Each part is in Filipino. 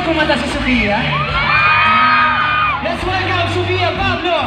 kumanta si Sofia? Let's welcome Sofia Pablo!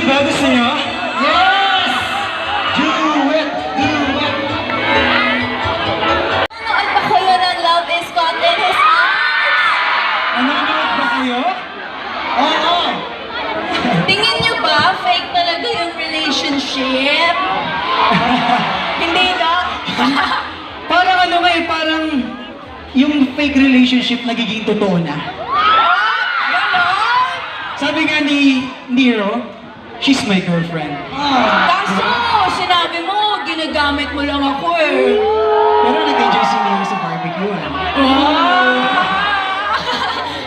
Ba gusto nyo? Yes! Do it! Do it! Nanood ba kayo ng Love is Caught in His Arms? Nanonood ba kayo? Oo! Tingin nyo ba fake talaga yung relationship? Hindi na? Parang ano nga eh, parang yung fake relationship nagiging totoo na. Ganon? Sabi nga ni Nero, she's my girlfriend. Kaso, sinabi mo, ginagamit mo lang ako eh. Pero nag-enjoy si Nero sa barbecue, ah.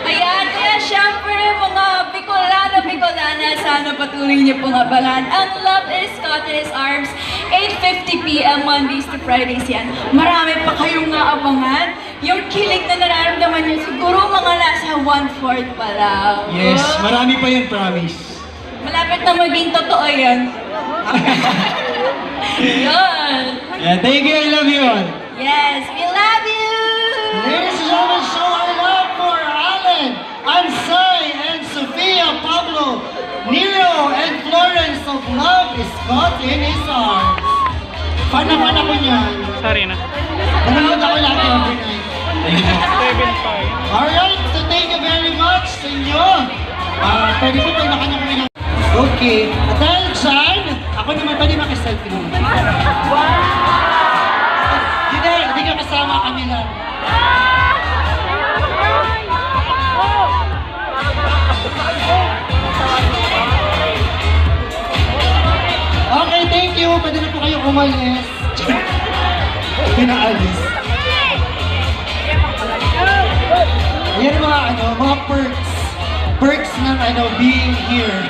Ayan, kaya syempre mga Bicolana, sana patuloy niyo pong abalan ang Love is Caught in His Arms, 8:50 p.m. Mondays to Fridays yan. Marami pa kayong abangan. Yung kilig na nararamdaman niyo, siguro mga nasa 1/4 pa lang. Yes, marami pa yun, promise. Malapit na maging totoo yan. Yan. Yeah, thank you, I love you all. Yes, we love you! Ladies and gentlemen, show our love for Alan, Ansay, and Sofia Pablo, Nero, and Florence of Love is Caught in His Arms. Fan na fan ako niyan. Sorry na. Nanonood ako lagi every night. Thank you. 7-5. Alright, so thank you very much sa inyo. Pwede po tayo nakanyang ng... Okay, at dahil dyan, ako naman pwede maki-selfie naman. Wow! Hindi ka kasama kami lang. Okay, thank you. Pwede na po kayo umalis. Pinaalis. Ayan mga perks. Perks ng being here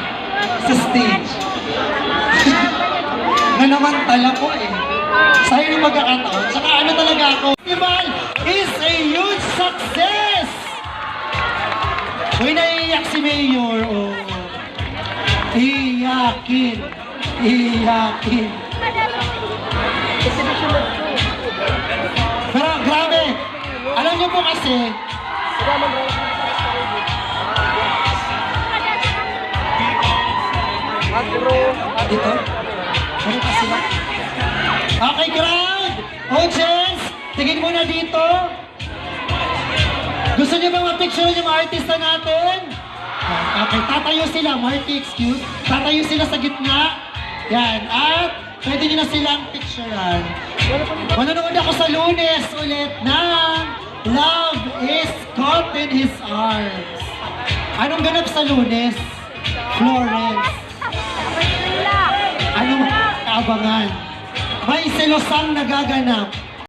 sa stage. Nanamantala ko eh. Sa'yo yung magkakataon. Saka talaga ako. Festival is a huge success! Uy, naiiyak si Mayor. Oh. Iyakin. kasi. Dito? Ano pa sila? Okay, crowd! Audience! Tingin muna dito. Gusto niyo bang ma-picture yung mga artista natin? Okay, tatayo sila. Marky, excuse. Tatayo sila sa gitna. Yan. At pwede niyo na silang picturean. Manonood ako sa Lunes ulit ng Love is Caught in His Arms. Anong ganap sa Lunes? Florence. Anong kaabangan? May selosang nagaganap.